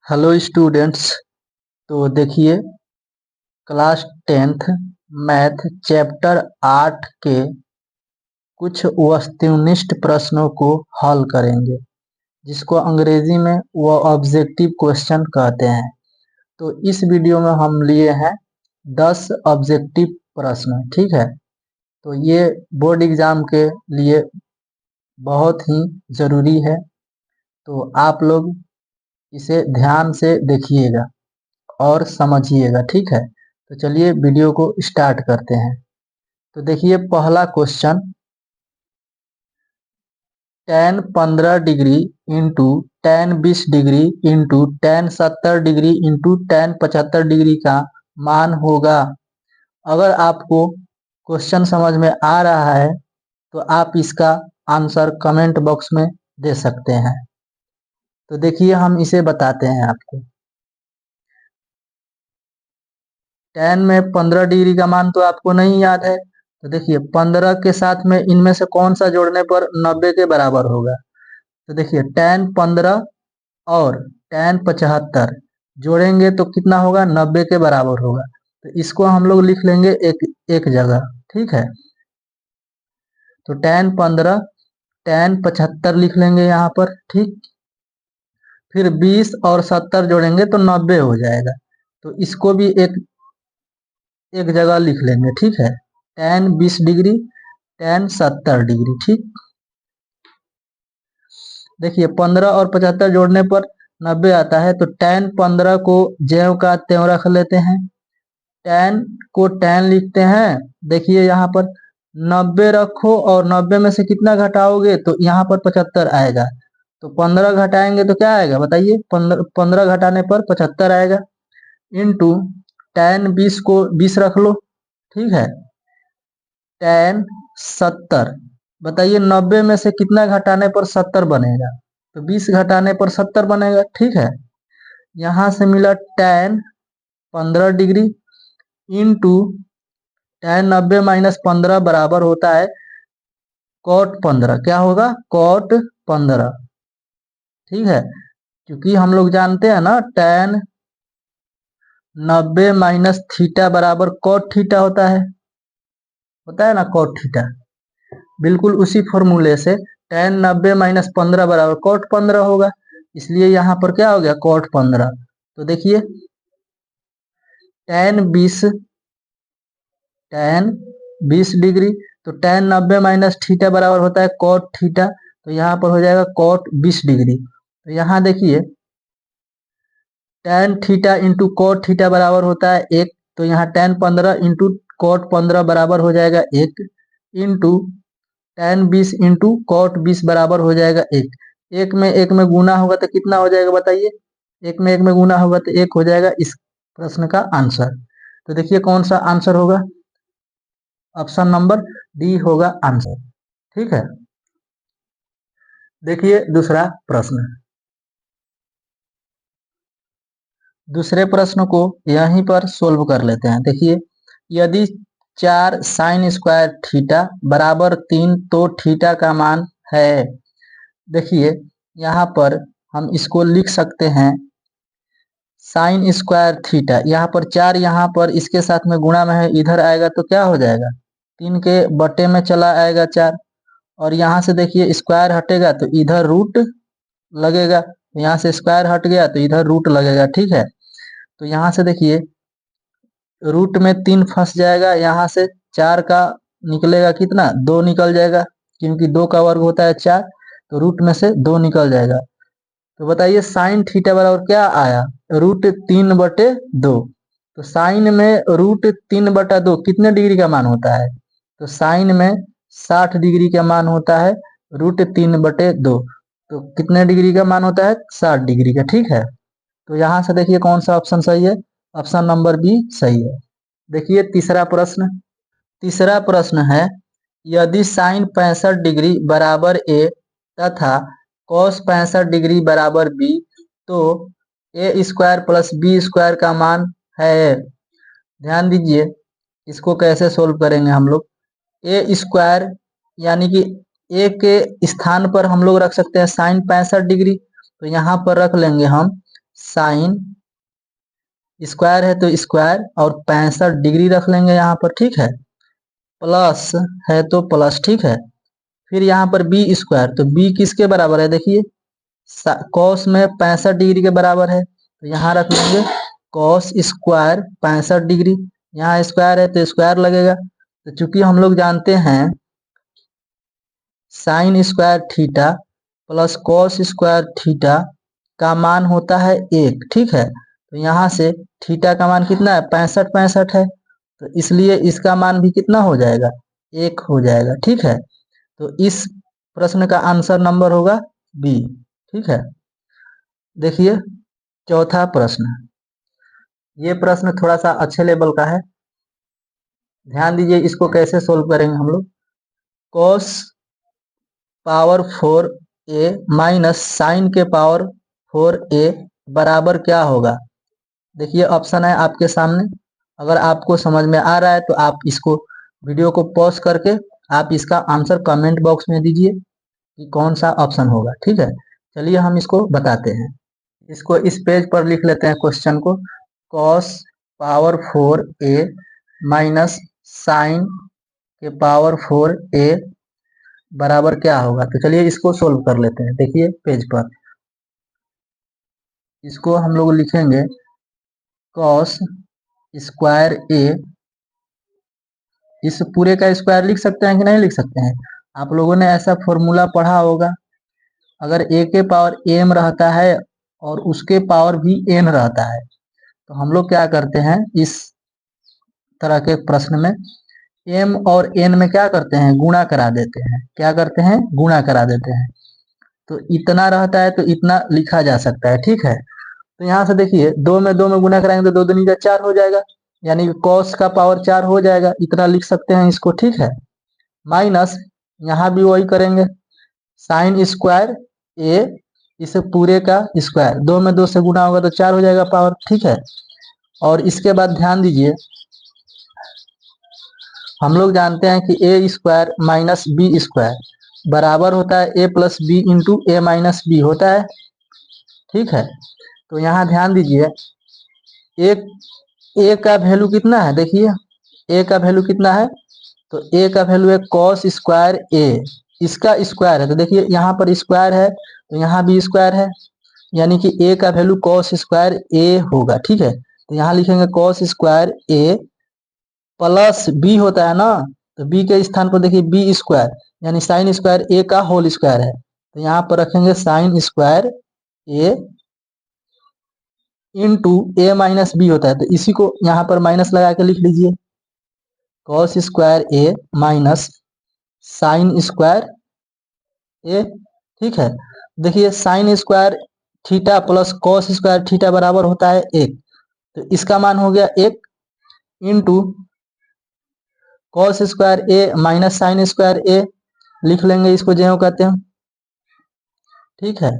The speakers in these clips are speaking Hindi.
Hello students. तो देखिए, क्लास 10th मैथ चैप्टर 8 के कुछ वस्तुनिष्ठ प्रश्नों को हल करेंगे, जिसको अंग्रेजी में वो ऑब्जेक्टिव क्वेश्चन कहते हैं। तो इस वीडियो में हम लिए हैं 10 ऑब्जेक्टिव प्रश्न। ठीक है, तो ये बोर्ड एग्जाम के लिए बहुत ही ज़रूरी है, तो आप लोग इसे ध्यान से देखिएगा और समझिएगा। ठीक है, तो चलिए वीडियो को स्टार्ट करते हैं। तो देखिए, पहला question, tan 15 degree into tan 20 degree into tan 70 degree into tan 75 degree का मान होगा। अगर आपको क्वेश्चन समझ में आ रहा है तो आप इसका आंसर कमेंट बॉक्स में दे सकते हैं। तो देखिए, हम इसे बताते हैं आपको। tan में 15 डिग्री का मान तो आपको नहीं याद है, तो देखिए 15 के साथ में इनमें से कौन सा जोड़ने पर 90 के बराबर होगा। तो देखिए, tan 15 और tan 75 जोड़ेंगे तो कितना होगा, 90 के बराबर होगा। तो इसको हम लोग लिख लेंगे एक जगह। ठीक है, तो tan 15 tan 75 लिख लेंगे यहाँ पर। ठीक, फिर 20 और 70 जोड़ेंगे तो 90 हो जाएगा, तो इसको भी एक जगह लिख लेंगे। ठीक है, tan 20 डिग्री tan 70 डिग्री। ठीक, देखिए 15 और 75 जोड़ने पर 90 आता है, तो tan 15 को ज्यों का त्यों रख लेते हैं। tan को tan लिखते हैं। देखिए यहाँ पर 90 रखो और 90 में से कितना घटाओगे तो यहाँ पर 75 आएगा। तो 15 घटाएंगे तो क्या आएगा बताइए, 15 घटाने पर 75 आएगा। इंटू tan 20 को 20 रख लो। ठीक है, tan 70, बताइए 90 में से कितना घटाने पर 70 बनेगा, तो 20 घटाने पर 70 बनेगा। ठीक है, यहाँ से मिला tan 15 degree into tan 90 minus 15 बराबर होता है cot 15। क्या होगा, cot 15। ठीक है, क्योंकि हम लोग जानते हैं ना tan 90 माइनस थीटा बराबर cot थीटा होता है ना cot थीटा। बिल्कुल उसी फॉर्मूले से tan 90 माइनस 15 बराबर cot 15 होगा, इसलिए यहाँ पर क्या हो गया, cot 15। तो देखिए tan 20 डिग्री, तो tan 90 माइनस थीटा बराबर होता है cot थीटा, तो यहाँ पर हो जाएगा cot 20 डिग्री। तो यहाँ देखिए tan theta into cot theta बराबर होता है 1, तो यहाँ tan 15 इंटू cot 15 बराबर हो जाएगा 1, इंटू tan 20 इंटू cot 20 बराबर हो जाएगा 1। एक में गुना होगा तो कितना हो जाएगा बताइए, एक में गुना होगा तो 1 हो जाएगा इस प्रश्न का आंसर। तो देखिए कौन सा आंसर होगा, ऑप्शन नंबर डी होगा आंसर। ठीक है, देखिए दूसरा प्रश्न। दूसरे प्रश्न को यहीं पर सोल्व कर लेते हैं। देखिए, यदि 4 साइन स्क्वायर थीटा बराबर 3 तो थीटा का मान है। देखिए यहाँ पर हम इसको लिख सकते हैं साइन स्क्वायर थीटा, यहाँ पर 4 यहाँ पर इसके साथ में गुणा में है, इधर आएगा तो क्या हो जाएगा, 3 के बटे में चला आएगा 4, और यहाँ से देखिए स्क्वायर हटेगा तो इधर रूट लगेगा, यहाँ से स्क्वायर हट गया तो इधर रूट लगेगा। ठीक है, तो यहाँ से देखिए रूट में 3 फंस जाएगा, यहाँ से 4 का निकलेगा कितना, 2 निकल जाएगा, क्योंकि 2 का वर्ग होता है 4, तो रूट में से 2 निकल जाएगा। तो बताइए साइन थीटा बराबर क्या आया, √3/2। तो साइन में √3/2 कितने डिग्री का मान होता है, तो साइन में 60 डिग्री का मान होता है √3/2। तो कितने डिग्री का मान होता है, 60 डिग्री का। ठीक है, तो यहाँ से देखिए कौन सा ऑप्शन सही है, ऑप्शन नंबर बी सही है। देखिए तीसरा प्रश्न। तीसरा प्रश्न है, यदि साइन 65 डिग्री बराबर ए तथा कॉस 65 डिग्री बराबर बी, तो ए स्क्वायर प्लस बी स्क्वायर का मान है। ध्यान दीजिए, इसको कैसे सोल्व करेंगे हम लोग। ए स्क्वायर यानी कि ए के स्थान पर हम लोग रख सकते हैं साइन 65 डिग्री, तो यहाँ पर रख लेंगे हम साइन स्क्वायर है तो स्क्वायर और 65 डिग्री रख लेंगे यहाँ पर, ठीक है। प्लस है तो प्लस, ठीक है। फिर यहाँ पर बी स्क्वायर, तो बी किसके बराबर है, देखिए कॉस में 65 डिग्री के बराबर है, तो यहाँ रख लेंगे कॉस स्क्वायर 65 डिग्री। यहाँ स्क्वायर है तो स्क्वायर लगेगा, तो चूंकि हम लोग जानते हैं sine square theta plus cos square theta का मान होता है 1, ठीक है। तो यहाँ से थीटा का मान कितना है, 65 है, तो इसलिए इसका मान भी कितना हो जाएगा, 1 हो जाएगा, ठीक है। तो इस प्रश्न का आंसर नंबर होगा बी, ठीक है। देखिए चौथा प्रश्न, ये प्रश्न थोड़ा सा अच्छे लेवल का है, ध्यान दीजिए इसको कैसे सोल्व करेंगे हम लोग। Cos power 4a minus sine के पावर 4a बराबर क्या होगा। देखिए ऑप्शन है आपके सामने, अगर आपको समझ में आ रहा है तो आप इसको वीडियो को पॉज करके आप इसका आंसर कमेंट बॉक्स में दीजिए कि कौन सा ऑप्शन होगा, ठीक है। चलिए हम इसको बताते हैं, इसको इस पेज पर लिख लेते हैं क्वेश्चन को। Cos power 4a minus sine के पावर 4a बराबर क्या होगा। तो चलिए इसको सोल्व कर लेते हैं। देखिए पेज पर इसको हम लोग लिखेंगे कॉस स्क्वायर ए, इस पूरे का स्क्वायर लिख सकते हैं कि नहीं लिख सकते हैं, आप लोगों ने ऐसा फॉर्मूला पढ़ा होगा। अगर ए के पावर एम रहता है और उसके पावर भी एन रहता है, तो हम लोग क्या करते हैं इस तरह के प्रश्न में एम और एन में क्या करते हैं, गुणा करा देते हैं। क्या करते हैं, गुणा करा देते हैं। तो इतना रहता है तो इतना लिखा जा सकता है, ठीक है। तो यहाँ से देखिए दो में गुणा कराएंगे तो 2 दूनी का 4 हो जाएगा, यानी कॉस का पावर 4 हो जाएगा, इतना लिख सकते हैं इसको, ठीक है। माइनस यहाँ भी वही करेंगे साइन स्क्वायर ए, इस पूरे का स्क्वायर, 2 में 2 से गुणा होगा तो 4 हो जाएगा पावर, ठीक है। और इसके बाद ध्यान दीजिए हम लोग जानते हैं कि ए स्क्वायर माइनस बी स्क्वायर बराबर होता है ए प्लस बी इंटू ए माइनस बी होता है, ठीक है। तो यहाँ ध्यान दीजिए एक ए का वैल्यू कितना है, देखिए ए का वैल्यू कितना है, तो ए का वैल्यू है कॉस स्क्वायर ए, इसका स्क्वायर है, तो देखिए यहाँ पर स्क्वायर है तो यहाँ भी स्क्वायर है, यानी कि ए का वैल्यू कॉस स्क्वायर ए होगा, ठीक है। तो यहाँ लिखेंगे कॉस स्क्वायर ए प्लस बी होता है ना, तो बी के स्थान पर देखिए बी स्क्वायर यानी साइन स्क्वायर ए का होल स्क्वायर है, तो यहाँ पर रखेंगे साइन स्क्वायर ए इंटू ए माइनस बी होता है, तो इसी को यहाँ पर माइनस लगा के लिख लीजिए कॉस स्क्वायर ए माइनस साइन स्क्वायर ए, ठीक है। देखिए sine square theta plus cos square theta बराबर होता है 1, तो इसका मान हो गया 1 इंटू कॉस स्क्वायर ए माइनस साइन स्क्वायर ए, लिख लेंगे इसको ज्यों कहते हैं, ठीक है।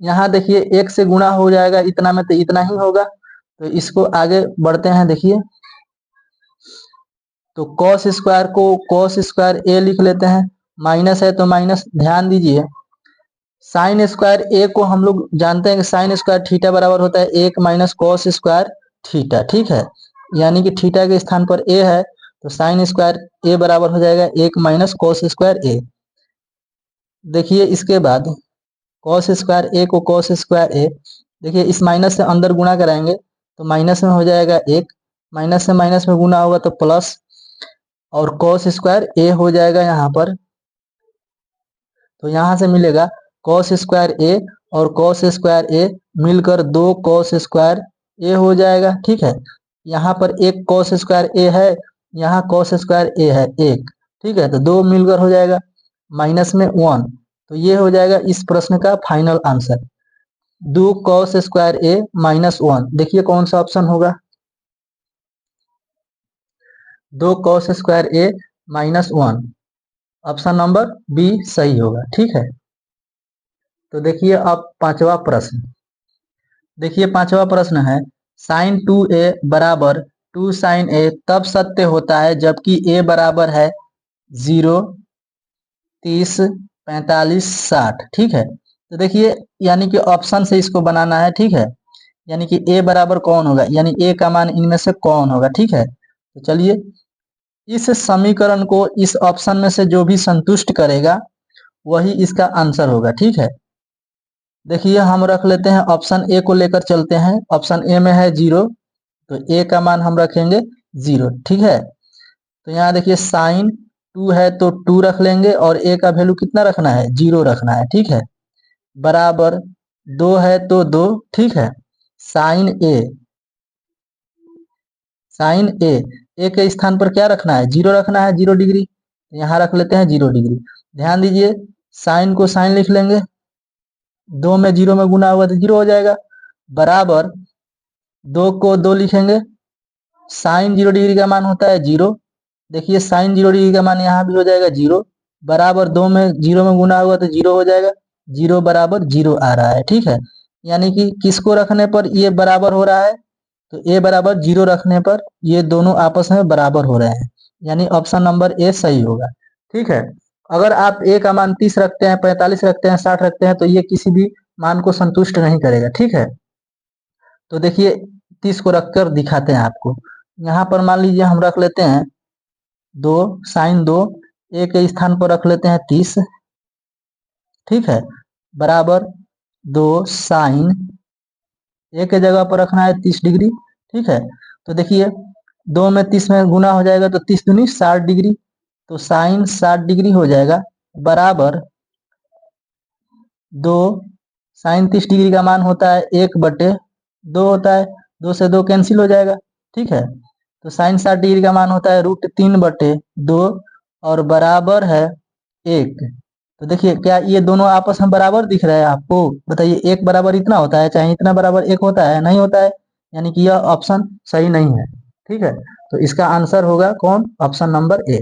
यहाँ देखिए 1 से गुणा हो जाएगा इतना में, तो इतना ही होगा, तो इसको आगे बढ़ते हैं। देखिए तो कॉस स्क्वायर को कॉस स्क्वायर ए लिख लेते हैं, माइनस है तो माइनस, ध्यान दीजिए साइन स्क्वायर ए को हम लोग जानते हैं कि साइन स्क्वायर थीटा बराबर होता है 1 माइनस कॉस स्क्वायर थीटा, ठीक है। यानी कि थीटा के स्थान पर ए है तो साइन स्क्वायर ए बराबर हो जाएगा 1 माइनस कॉस स्क्वायर ए। देखिए इसके बाद कॉस स्क्वायर ए को कॉस स्क्वायर ए, देखिए इस माइनस से अंदर गुणा कराएंगे तो माइनस में हो जाएगा 1, माइनस से माइनस में गुणा होगा तो प्लस, और कॉस स्क्वायर ए हो जाएगा यहाँ पर, तो यहाँ से मिलेगा कॉस स्क्वायर ए और कॉस स्क्वायर ए मिलकर 2 कॉस स्क्वायर ए हो जाएगा, ठीक है। यहाँ पर एक कॉस स्क्वायर ए है, यहाँ कॉस स्क्वायर ए है 1, ठीक है, तो 2 मिलकर हो जाएगा माइनस में 1, तो ये हो जाएगा इस प्रश्न का फाइनल आंसर 2 कॉस स्क्वायर ए माइनस 1। देखिए कौन सा ऑप्शन होगा, 2 कॉस स्क्वायर ए माइनस 1, ऑप्शन नंबर बी सही होगा, ठीक है। तो देखिए अब पांचवा प्रश्न, देखिए पांचवा प्रश्न है साइन 2a बराबर 2 साइन ए तब सत्य होता है जबकि a बराबर है 0, 30, 45, 60, ठीक है। तो देखिए यानी कि ऑप्शन से इसको बनाना है, ठीक है। यानी कि ए बराबर कौन होगा, यानी ए का मान इनमें से कौन होगा, ठीक है। तो चलिए इस समीकरण को इस ऑप्शन में से जो भी संतुष्ट करेगा वही इसका आंसर होगा, ठीक है। देखिए हम रख लेते हैं ऑप्शन ए को लेकर चलते हैं। ऑप्शन ए में है 0, तो ए का मान हम रखेंगे 0, ठीक है। तो यहाँ देखिए साइन 2 है तो 2 रख लेंगे और ए का वैल्यू कितना रखना है, 0 रखना है, ठीक है। बराबर 2 है तो 2, ठीक है। साइन ए, साइन ए के स्थान पर क्या रखना है, 0 रखना है, 0 डिग्री। यहाँ रख लेते हैं 0 डिग्री। ध्यान दीजिए साइन को साइन लिख लेंगे, 2 में 0 में गुना हुआ तो 0 हो जाएगा। बराबर 2 को 2 लिखेंगे, साइन 0 डिग्री का मान होता है 0। देखिए साइन 0 डिग्री का मान यहाँ भी हो जाएगा 0। बराबर 2 में 0 में गुना हुआ तो 0 हो जाएगा, 0 बराबर 0 आ रहा है, ठीक है। यानी कि किसको रखने पर ये बराबर हो रहा है, तो ए बराबर 0 रखने पर ये दोनों आपस में बराबर हो रहे हैं, यानी ऑप्शन नंबर ए सही होगा, ठीक है। अगर आप ए का मान 30 रखते हैं, 45 रखते हैं, 60 रखते हैं तो ये किसी भी मान को संतुष्ट नहीं करेगा, ठीक है। तो देखिए 30 को रखकर दिखाते हैं आपको। यहाँ पर मान लीजिए हम रख लेते हैं 2 साइन 2, ए के स्थान पर रख लेते हैं 30, ठीक है। बराबर 2 साइन ए के जगह पर रखना है 30 डिग्री, ठीक है। तो देखिए 2 में 30 में गुना हो जाएगा तो 30 दूनी 60 डिग्री, तो साइन 60 डिग्री हो जाएगा। बराबर 2 साइन 30 डिग्री का मान होता है 1/2 होता है, 2 से 2 कैंसिल हो जाएगा, ठीक है। तो साइन 60 डिग्री का मान होता है √3/2 और बराबर है 1। तो देखिए क्या ये दोनों आपस में बराबर दिख रहे हैं आपको, बताइए 1 बराबर इतना होता है, चाहे इतना बराबर 1 होता है, नहीं होता है। यानी कि यह ऑप्शन सही नहीं है, ठीक है। तो इसका आंसर होगा कौन, ऑप्शन नंबर ए।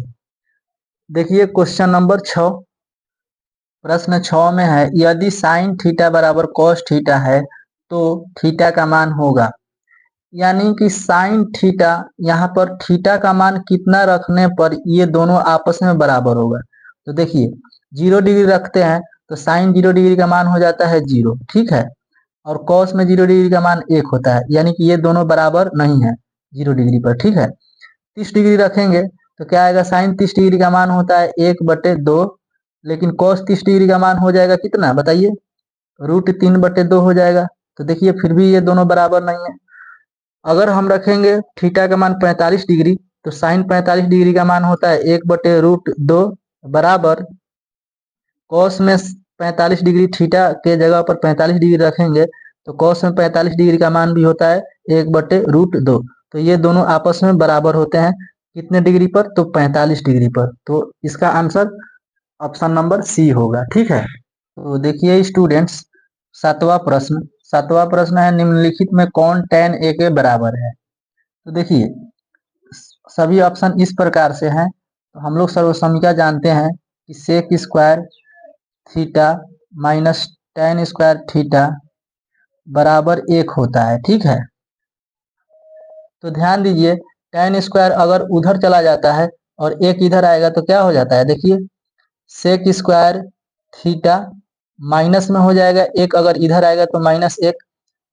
देखिए क्वेश्चन नंबर 6, प्रश्न 6 में है यदि साइन थीटा बराबर कॉस थीटा है तो थीटा का मान होगा। यानी कि साइन थीटा, यहाँ पर थीटा का मान कितना रखने पर ये दोनों आपस में बराबर होगा। तो देखिए 0 डिग्री रखते हैं तो साइन 0 डिग्री का मान हो जाता है 0, ठीक है। और कॉस में 0 डिग्री का मान 1 होता है, यानी कि ये दोनों बराबर नहीं है 0 डिग्री पर, ठीक है। 30 डिग्री रखेंगे तो क्या आएगा, साइन 30 डिग्री का मान होता है 1/2, लेकिन कॉस 30 डिग्री का मान हो जाएगा कितना बताइए, √3/2 हो जाएगा। तो देखिए फिर भी ये दोनों बराबर नहीं है। अगर हम रखेंगे थीटा का मान 45 डिग्री तो साइन 45 डिग्री का मान होता है 1/√2 बराबर कॉस में 45 डिग्री, थीटा के जगह पर 45 डिग्री रखेंगे तो कॉस में 45 डिग्री का मान भी होता है 1/√2। तो ये दोनों आपस में बराबर होते हैं कितने डिग्री पर, तो 45 डिग्री पर। तो इसका आंसर ऑप्शन नंबर सी होगा, ठीक है। तो देखिए स्टूडेंट्स सातवां प्रश्न है निम्नलिखित में कौन tan a के बराबर है। तो देखिए सभी ऑप्शन इस प्रकार से हैं। तो हम लोग सर्वसमीका जानते हैं कि sec square theta minus tan square theta बराबर 1 होता है, ठीक है। तो ध्यान दीजिए tan स्क्वायर अगर उधर चला जाता है और 1 इधर आएगा तो क्या हो जाता है, देखिए सेक स्क्वायर थीटा माइनस में हो जाएगा, 1 अगर इधर आएगा तो -1,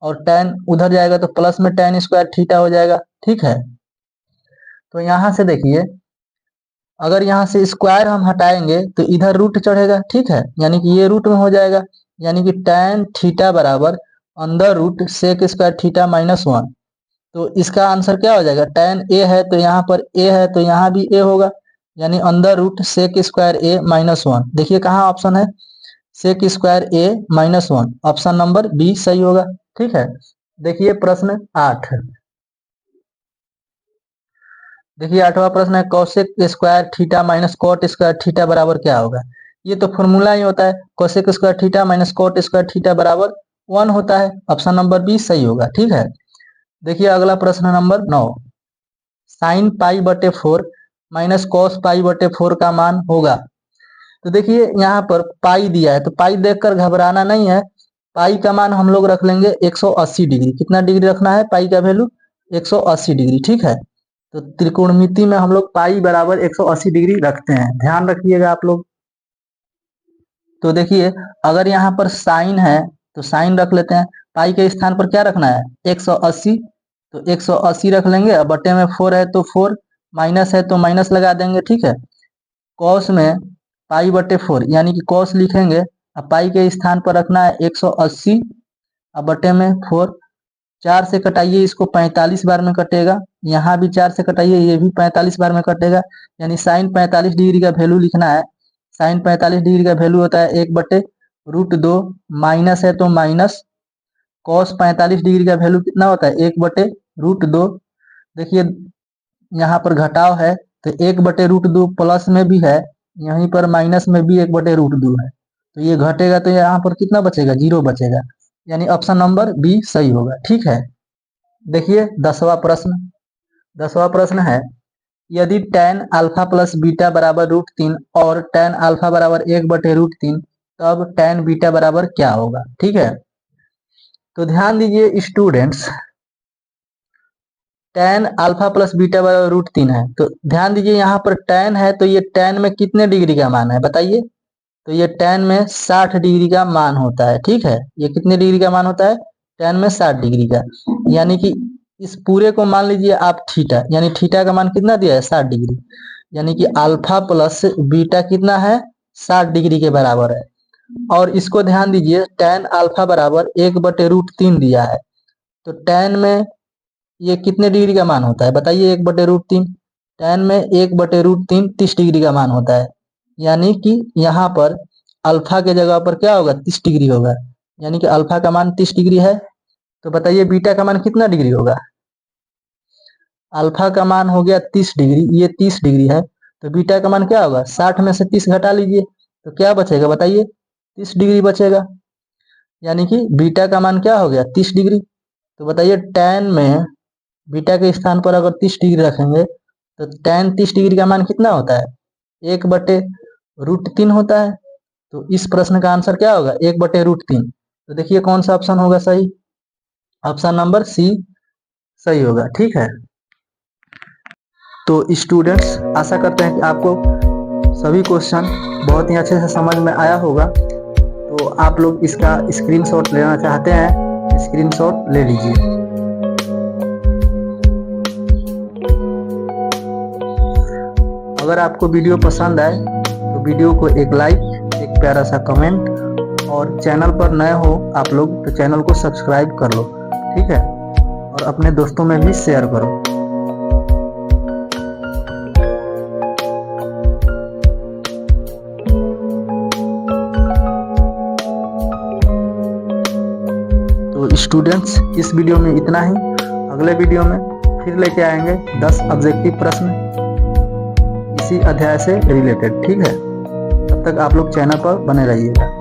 और tan उधर जाएगा तो प्लस में tan स्क्वायर थीटा हो जाएगा, ठीक है। तो यहाँ से देखिए अगर यहाँ से स्क्वायर हम हटाएंगे तो इधर रूट चढ़ेगा, ठीक है। यानी कि ये रूट में हो जाएगा, यानी कि tan थीटा बराबर under root sec square theta -1। तो इसका आंसर क्या हो जाएगा, tan a है तो यहाँ पर a है तो यहाँ भी a होगा, यानी under root sec square a -1। देखिए कहाँ ऑप्शन है, sec square a -1, option number B सही होगा, ठीक है। देखिए प्रश्न 8, देखिए 8वां प्रश्न है cosec square theta minus cot square theta बराबर क्या होगा। ये तो फॉर्मूला ही होता है, cosec square theta minus cot square theta बराबर 1 होता है, ऑप्शन नंबर बी सही होगा, ठीक है। देखिए अगला प्रश्न नंबर 9, साइन π/4 माइनस कॉस π/4 का मान होगा। तो देखिए यहाँ पर पाई दिया है तो पाई देखकर घबराना नहीं है। पाई का मान हम लोग रख लेंगे 180 डिग्री। कितना डिग्री रखना है, पाई का वैल्यू 180 डिग्री, ठीक है। तो त्रिकोणमिति में हम लोग पाई बराबर 180 डिग्री रखते हैं, ध्यान रखिएगा आप लोग। तो देखिए अगर यहाँ पर साइन है तो साइन रख लेते हैं, पाई के स्थान पर क्या रखना है 180, तो 180 रख लेंगे। अब बटे में 4 है तो 4, माइनस है तो माइनस लगा देंगे, ठीक है। कॉस में पाई बटे 4 यानी कि कॉस लिखेंगे, अब पाई के स्थान पर रखना है 180, अब बटे में 4, 4 से कटाइए इसको 45 बार में कटेगा, यहाँ भी 4 से कटाइए ये भी 45 बार में कटेगा, यानी साइन 45 डिग्री का वैल्यू लिखना है। साइन 45 डिग्री का वैल्यू होता है 1/√2, माइनस है तो माइनस, कॉस 45 डिग्री का वैल्यू कितना होता है 1/√2। देखिए यहाँ पर घटाव है तो 1/√2 प्लस में भी है, यहीं पर माइनस में भी 1/√2 है, तो ये घटेगा तो यहाँ पर कितना बचेगा 0 बचेगा, यानी ऑप्शन नंबर बी सही होगा, ठीक है। देखिए 10वां प्रश्न है, यदि tan अल्फा प्लस बीटा बराबर √3 और tan अल्फा बराबर 1/√3 तब tan बीटा बराबर क्या होगा, ठीक है। तो ध्यान दीजिए students, tan alpha plus beta बराबर √3 है, तो ध्यान दीजिए यहाँ पर tan है तो ये tan में कितने डिग्री का मान है बताइए, तो ये tan में 60 डिग्री का मान होता है, ठीक है। ये कितने डिग्री का मान होता है tan में 60 डिग्री का, यानी कि इस पूरे को मान लीजिए आप थीटा, यानी थीटा का मान कितना दिया है 60 डिग्री, यानी कि अल्फा प्लस बीटा कितना है 60 डिग्री के बराबर है। और इसको ध्यान दीजिए tan अल्फा बराबर 1/√3 दिया है, तो tan में ये कितने डिग्री का मान होता है बताइए 1/√3, tan में 1/√3 30 डिग्री का मान होता है, यानी कि यहाँ पर अल्फा के जगह पर क्या होगा 30 डिग्री होगा, यानी कि अल्फा का मान 30 डिग्री है। तो बताइए बीटा का मान कितना डिग्री होगा, अल्फा का मान हो गया 30 डिग्री, ये 30 डिग्री है, तो बीटा का मान क्या होगा 60 में से 30 घटा लीजिए तो क्या बचेगा बताइए 30 डिग्री बचेगा, यानी कि बीटा का मान क्या हो गया 30 डिग्री। तो बताइए tan में बीटा के स्थान पर अगर 30 डिग्री रखेंगे तो tan 30 डिग्री का मान कितना होता है 1/√3 होता है, तो इस प्रश्न का आंसर क्या होगा 1/√3। तो देखिए कौन सा ऑप्शन होगा सही, ऑप्शन नंबर सी सही होगा, ठीक है। तो स्टूडेंट्स आशा करते हैं कि आपको सभी क्वेश्चन बहुत ही अच्छे से समझ में आया होगा, तो आप लोग इसका स्क्रीनशॉट लेना चाहते हैं स्क्रीनशॉट ले लीजिए। अगर आपको वीडियो पसंद आए तो वीडियो को एक लाइक, एक प्यारा सा कमेंट, और चैनल पर नए हो आप लोग तो चैनल को सब्सक्राइब कर लो, ठीक है, और अपने दोस्तों में भी शेयर करो। तो स्टूडेंट्स इस वीडियो में इतना ही, अगले वीडियो में फिर लेके आएंगे 10 ऑब्जेक्टिव प्रश्न इसी अध्याय से रिलेटेड, ठीक है। तब तक आप लोग चैनल पर बने रहिएगा।